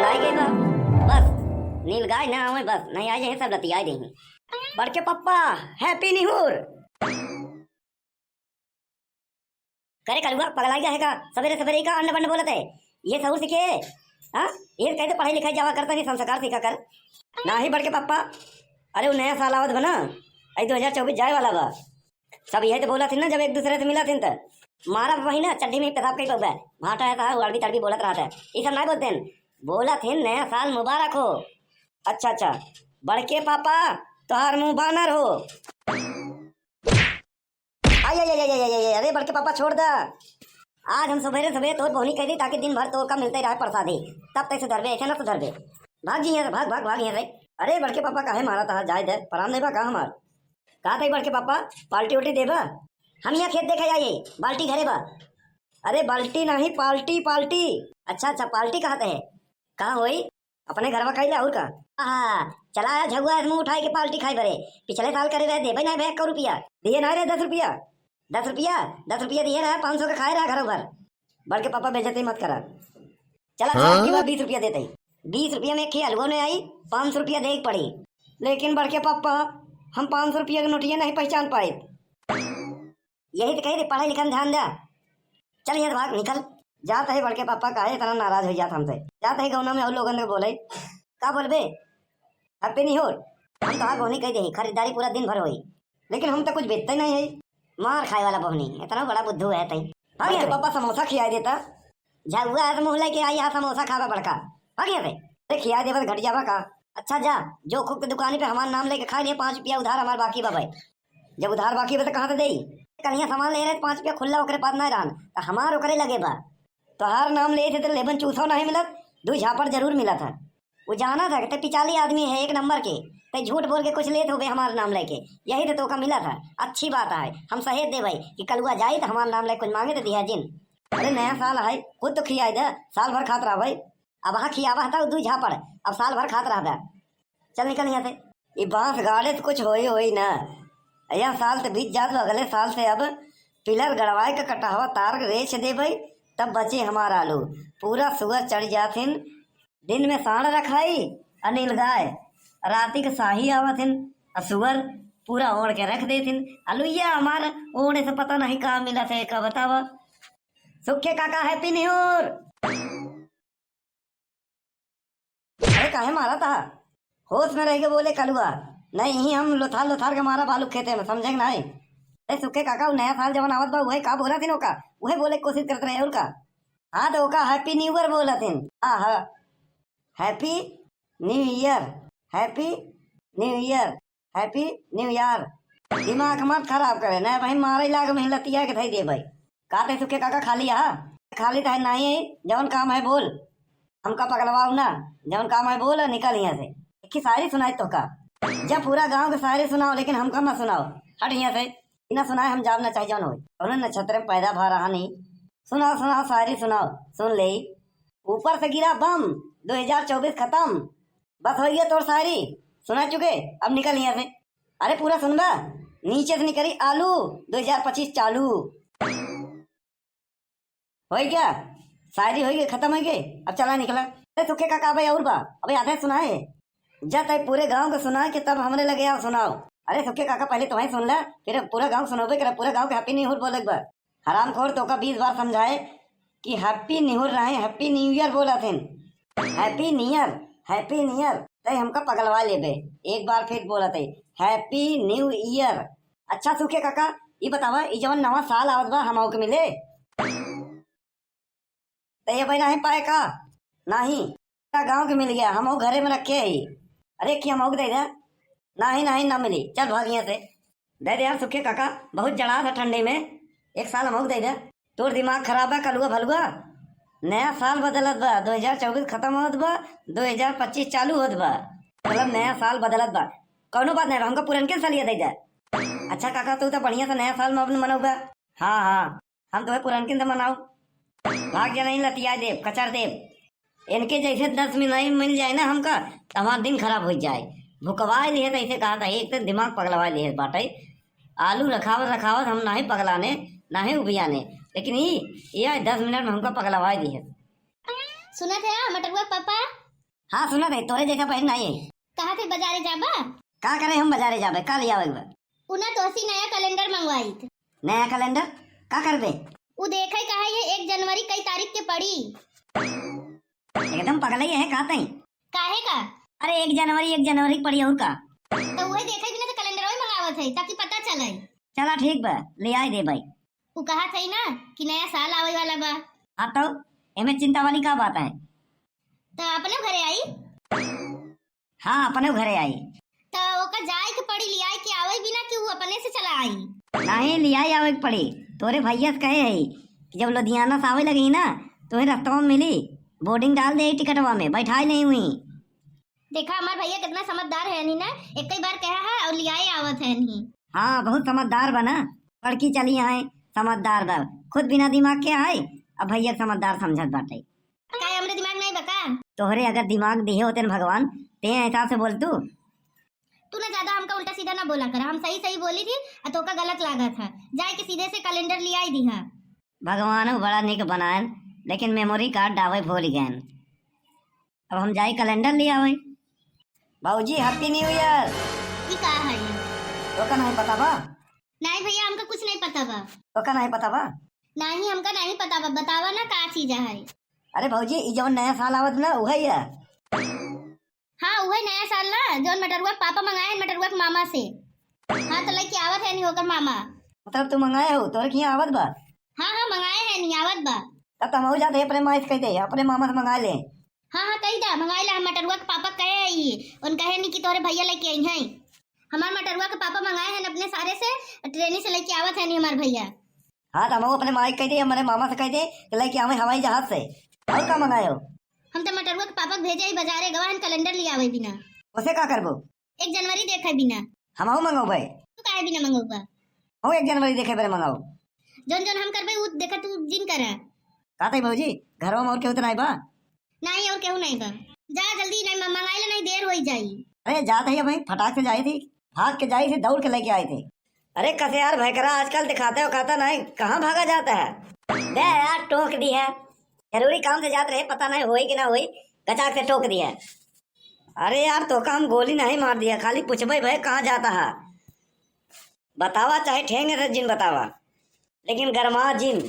पगलाई गई बा बस। नील गाय ना आवे बस, नहीं आ जाए सब लतिया देंगे। बड़के पप्पा हैप्पी न्यू ईयर। करे कलुआ पगलाई गया है का सवेरे सवेरे का अन्न बन्न बोलत है। ये सहूर सीखे हाँ, ये कहते पढ़ाई लिखाई जावा करता नहीं, संस्कार सीखा कर ना ही। बड़के पप्पा अरे वो नया साल आवत बना, आई 2024 जाए वाला बा। सब यही तो बोला थी ना जब एक दूसरे से मिला थी त मारा वही ना चड्डी में पेशाब कई बा भाटा है था उड़बी तड़बी बोलत रहा था। ये सब नहीं बोलते बोला थे नया साल मुबारक हो। अच्छा अच्छा बड़के पापा तोहार मुंह बानर हो। आई आई आई आई आई अरे बड़के पापा छोड़ दा। आज हम सवेरे सवेरे तोर बोहनी कह दी ताकि दिन भर तोर का मिलते रहे प्रसादी, तब तक सुधरबे ऐसे ना सुधरबे। भाग जी है भाग भाग भाग यहाँ से। अरे बड़के पापा काहे मारा था जाए दे पराम देबा का हमार कहा था बड़के पापा पाल्टी उल्टी देबा। हम यहाँ खेत देखा जाइए बाल्टी घरे बा। अरे बाल्टी नहीं पाल्टी पाल्टी। अच्छा अच्छा पाल्टी कहा है कहाँ होई अपने घर में खाई ले और का। हाँ चला झगुआ मुंह उठाए के पाल्टी खाई भरे। पिछले साल करे रहे देवे ना बैग 1 रुपया दिए ना रहे 10 रुपया 10 रुपया 10 रुपया दिए रहा 500 का खाए रहा घर भर। बड़के पापा बेइज्जती मत करा। चला 20 रुपया देते 20 रुपया में हलवा ने आई 500 रुपया दे पड़ी। लेकिन बड़के पापा हम 500 रुपया के नोटिया नहीं पहचान पाए। यही तो कही थी पढ़ाई लिखाई ध्यान दे। चल यहाँ भाग निकल जाता है। बड़के पापा काहे इतना नाराज हो जाता हमसे। जाता है गौना में और लोगों ने बोले का बोलबे हैप्पी न्यू ईयर। हम तो बोहनी कह दे खरीदारी पूरा दिन भर हुई लेकिन हम तो कुछ बेचते नहीं है। मार खाए वाला बोहनी इतना बड़ा बुद्धू है तई। बड़के पापा समोसा खिया देता झगुआ है तो मुँह लेके आई यहाँ समोसा खावा बड़का भाग यहाँ से खिया दे बस घट जावा का। अच्छा जा जो खुद की दुकान पे हमारा नाम लेके खा लिए 5 रुपया उधार हमारे बाकी बा भाई। जब उधार बाकी बा तो कहाँ से दे कहीं सामान ले रहे 5 रुपया खुला ओकरे पास नहीं रहन तो हमार ओकरे लगे बा। तो हर नाम ले थे तो लेबन चूसो नहीं मिलत 2 झापड़ जरूर मिला था। वो जाना था कि पिचाली आदमी है 1 नंबर के तो झूठ बोल के कुछ लेते हो हमारा नाम लेके यही तो का मिला था। अच्छी बात है हम सहेज दे भाई कि कलुआ जाए तो हमारा नाम लेके कुछ मांगे तो दिया जिन। अरे नया साल है खुद तो खिया दे साल भर खात रहा भाई। अब हाँ खियावा था 2 झापड़ अब साल भर खात रहा। चल निकल यहाँ से। ये बांस गाड़े तो कुछ होई ना यह साल तो बीत जात अगले साल से अब पिलर गड़वाए का कटा हुआ तार रेच दे भाई तब बचे हमारा आलू। पूरा सुगर चढ़ जाथिन दिन में साढ़ रखाई अनिल गाय राती के शाही आवथिन सुगर पूरा ओढ़ के रख देथिन। अलुया हमारा ओढ़े से पता नहीं कहाँ मिला थे का बतावा। सुखे काका हैप्पी न्यू ईयर। अरे काहे मारा था होश में रह के बोले कलुआ नहीं हम लोथार लोथार के मारा बालू खेते में समझे नहीं। अरे सुखे काका नया साल जब आवत बा वही का बोला थी का वही बोले कोशिश करते रहे उनका। हाँ तो का हैप्पी न्यू ईयर बोला थी। हाँ हाँ happy new year happy new year happy new year. दिमाग मत खराब करे ना भाई मारे लाग में लतिया के थई दे भाई काते सुखे काका खाली खाली तो है नहीं जवन काम है बोल हमका पगलवाऊ ना जवन काम है बोल निकल यहाँ से। एक शायरी सुनाई तो का जब पूरा गांव के शायरी सुनाओ लेकिन हमका मत सुनाओ हट यहाँ से बिना सुनाए हम जाब ना चाहिए जौन हो नक्षत्र में पैदा भा रहा नहीं। सुनाओ सुनाओ शायरी सुनाओ सुन ले। ऊपर से गिरा बम 2024 खत्म बस हो गया तोर शायरी सुना चुके अब निकल यहाँ से। अरे पूरा सुनबा नीचे से निकली आलू 2025 चालू हो गया शायरी हो गई खत्म हो गई अब चला निकला। अरे सुखे काका भाई और बा अबे आधे सुनाए जब तक पूरे गांव को सुना के तब हमरे लगे आओ सुनाओ। अरे सुखे काका पहले तुम्हें सुन ला फिर पूरा गांव सुनोबे कर पूरा गांव के हैप्पी न्यू ईयर बोले एक बार। हराम खोर तो का 20 बार समझाए कि हैप्पी न्यू ईयर रहे हैप्पी न्यू ईयर बोला थे हैप्पी न्यू ईयर तय हमका पगलवा लेबे। एक बार फिर बोला थे हैप्पी न्यू ईयर। अच्छा सुखे काका ये बतावा ये जवन नवा साल आवत बा हम के मिले तो ये भाई नहीं पाए का नहीं गांव के मिल गया हम घरे में रखे ही। अरे क्या हम दे दे नहीं नहीं ना मिली चल भाग यहाँ से दे दे यार सुखे काका बहुत जड़ा था ठंडे में 1 साल हम दे दे तोर दिमाग खराब है कलुआ भलुआ। नया साल बदलत बा 2024 खत्म होत बा 2025 चालू होत बा मतलब नया साल बदलत बा कौनो बात नहीं हमका पुरनके साल दे दे। अच्छा काका तू तो बढ़िया से नया साल में मनोबा। हाँ हाँ हम तो पुरनके से मनाओ भाग जा नहीं लतिया देव कचर देव इनके जैसे 10 में नहीं मिल जाए ना हमका तो हमारा दिन खराब हो जाए। भुकवा लिए तो ऐसे कहा था एक तो दिमाग पगलवा लिए बाटे आलू रखावत हम ना ही पगलाने ना ही उबियाने लेकिन ये 10 मिनट में हमको पगलवा दिए। सुना था मटरुआ पापा हाँ सुना थे तोरे जैसा पहन आई है। कहा थे बाजारे जाबा? का करे हम बाजारे जाबे का लिया आवे उना तोसी नया कैलेंडर मंगवाई थे। नया कैलेंडर का कर दे? वो देखे कहा ये 1 जनवरी कई तारीख के पड़ी। एकदम पगला है का तई? काहे का? अरे 1 जनवरी पड़ी और का? तो वही देखे बिना तो कैलेंडर वही मंगावत है ताकि पता चले। चला ठीक बा ले आई दे भाई। वो कहा था ना कि नया साल आवे वाला बा। हाँ तो एमे चिंता वाली का बात है? तो अपने घरे आई? हाँ अपने घरे आई। तो ओका जाए के पड़ी लियाई के आवे बिना कि वो अपने से चला आई? नहीं लिया आवे के पड़ी। तोरे भैया से कहे है कि जब लुधियाना से आवे लगी ना तो रास्ता में मिली बोर्डिंग डाल दे टिकटवा में बैठाई नहीं हुई। देखा हमार भैया कितना समझदार है नहीं ना, एक ही बार कहा है और लियाई आवत है नहीं। हाँ बहुत समझदार बना लड़की चली आए समझदार बा खुद बिना दिमाग के आए अब भैया समझदार समझत बाटे। का हमरे दिमाग नहीं बका? तोहरे अगर दिमाग दिए होते न भगवान ते ऐसा से बोल तू ना ज्यादा हमका उल्टा सीधा ना बोला कर। हम सही सही बोली थी और तो का गलत लागा था। जाए के सीधे से कैलेंडर लियाई दी है। भगवान बड़ा निक बनायन लेकिन मेमोरी कार्ड डावे भूल गए। अब हम जाए कैलेंडर ले आवे। बाबूजी हैप्पी न्यू ईयर। ये का है? तो का नहीं पता बा? नहीं भैया हमका कुछ नहीं पता बा। तो का नहीं पता बा? नहीं हमका नहीं पता बा, बतावा ना का चीज है। अरे भाजी ई जवन नया साल आवत ना वही है। हाँ वही नया साल ना जौन मटरुआ पापा मंगाए हैं मटरुआ के मामा से। हाँ तो लेके आवत है नहीं होकर मामा। मतलब तू मंगाए हो तोरे की आवत बा? हाँ हाँ मंगाए हैं नहीं आवत बा। तब तो हम जाते अपने माँ से कहते अपने मामा से मंगा ले। हाँ हाँ कही दा मंगाए ला। मटरुआ के पापा कहे आई उन कहे नहीं कि तोरे भैया लेके आई हैं। हमार मटरुआ के पापा मंगाए हैं अपने सारे से ट्रेनी से लेके आवत है नहीं हमार भैया। हाँ तो हम अपने माँ से कहते हमारे मामा से कहते लेके आवे हवाई जहाज से। और का मंगाए हो? हम तो मटरुआ के पापा भेजे ही बाजारे गवाहन कैलेंडर ले आवे बिना। उसे का करबो? 1 जनवरी देखे बिना। हम मंगाओ भाई। तू काहे बिना मंगौबा? हो 1 जनवरी देखे बेरे मंगाओ। जोन जोन हम करबे उ देखा तू जिन करा। कहते भाजी घरवा में और केहू तो नहीं बा? नहीं और केहू नहीं बा। जा जल्दी नहीं मंगाई ले नहीं देर हो जाई। अरे जाते ही भाई फटाक से जाए थी भाग के जाई थी दौड़ के लेके आए थे। अरे कैसे यार भैकरा आजकल दिखाते हो खाता नहीं कहाँ भागा जाता है? दे यार टोक दी है जरूरी काम से जाते रहे पता नहीं हुई कि ना हुई गचाक से टोक दिया। अरे यार तो काम गोली नहीं मार दिया खाली पूछबे भाई कहाँ जाता है बतावा चाहे ठेंगे से जिन बतावा लेकिन गरमा जिन।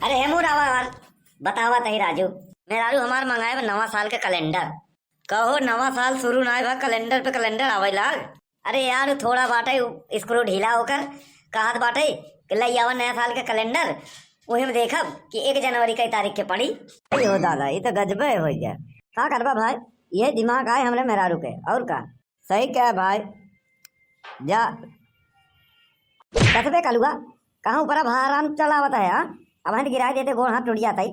अरे हेमू रावा यार बतावा तही राजू मेरारू हमार मंगाए नवा साल के कैलेंडर। कहो नवा साल शुरू ना भा कैलेंडर पे कैलेंडर आवे लाग। अरे यार थोड़ा बाटे स्क्रू ढीला होकर कहत बाटे कि लई आवा नया साल के कैलेंडर वही में देखब कि 1 जनवरी की तारीख के पड़ी। हो दादा ये तो गजबे हो गया। का करबा भाई ये दिमाग आए हमरे मेहरारू के और का सही क्या है भाई। जा कसबे कलुआ कहाँ ऊपर भाराम चलावता है। हाँ अब हम गिरा देते गोड़ हाथ टूट जाता ही।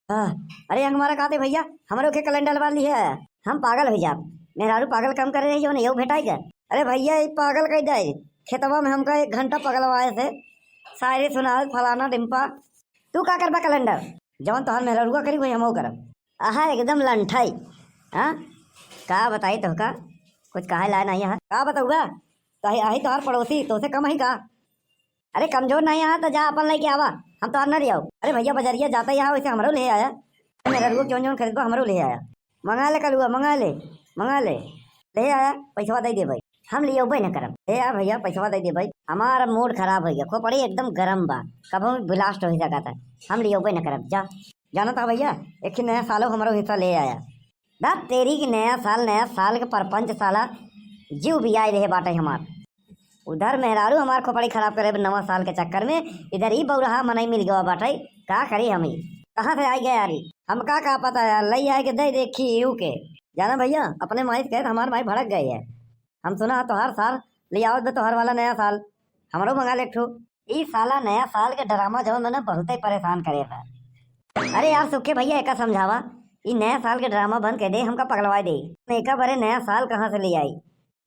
अरे हमारा कहते भैया हमारे के कैलेंडर वाली है हम पागल हो जा। मेहरारू पागल कम कर रही हो नहीं भेटाई क्या? अरे भैया ये पागल कह जाए खेतवा में हमका 1 घंटा पगलवाए थे शायरी सुना फलाना डिम्पा। तू का करबा कैलेंडर जवन तोहर मेहरुआ करी वही हम करब। आहा एकदम लंठाई। हाँ का बताई तो का कुछ कहा लाए नहीं यहाँ का बताऊगा तो आई तोहर पड़ोसी तो से कम ही का। अरे कमजोर नहीं यहाँ तो जा अपन लेके आवा हम तोहर न रही आओ। अरे भैया बजरिया जाता यहाँ वैसे हमरो ले आया मेहरुआ क्यों जो खरीदबा हमरो ले आया। मंगा ले कलुआ मंगा ले आया पैसा दे दे भाई हम लिए उबे न करब। ए यार भैया पैसा दे दे भाई हमारा मूड खराब हो गया खोपड़ी एकदम गरम बा कब ब्लास्ट हो जाता है हम लिए उबे न करब। जा जाना था भैया एक नया सालो हमारा हिस्सा ले आया ना तेरी की नया साल के परपंच साला जीव भी आए रहे बाटे हमार। उधर मेहरारू हमार खोपड़ी खराब करे नवा साल के चक्कर में इधर ही बहु मनाई मिल गया बाटे का करी हम ही कहाँ से आई गए यारी हम का पता यार लई आए के दे देखी यू के जाना भैया अपने माई कहे हमारे माई भड़क गई है। हम सुना तो हर साल ले आवत बे तोहर वाला नया साल हमारो मंगा ले ठू। ई साला नया साल के ड्रामा जवन मैंने बहुत ही परेशान करे था। अरे यार सुखे भैया एक समझावा ई नया साल के ड्रामा बंद कर दे हमका पगलवा दे एक भरे नया साल कहाँ से ले आई।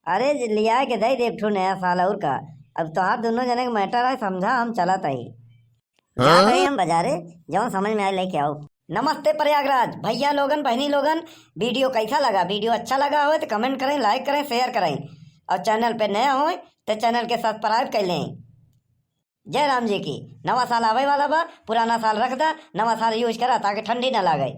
अरे ले आए के दे ठू नया साल और का अब तोहार दोनों जने के मैटर है समझा हम चलत ही हम बाजारे जवन समझ में आए लेके आओ। नमस्ते प्रयागराज भैया लोगन बहनी लोगन वीडियो कैसा लगा वीडियो अच्छा लगा हो तो कमेंट करें लाइक करें शेयर करें और चैनल पे नया हो तो चैनल के सब्सक्राइब कर लें। जय राम जी की। नवा साल आवे वाला बा पुराना साल रख दा नवा साल यूज करा ताकि ठंडी ना लगे।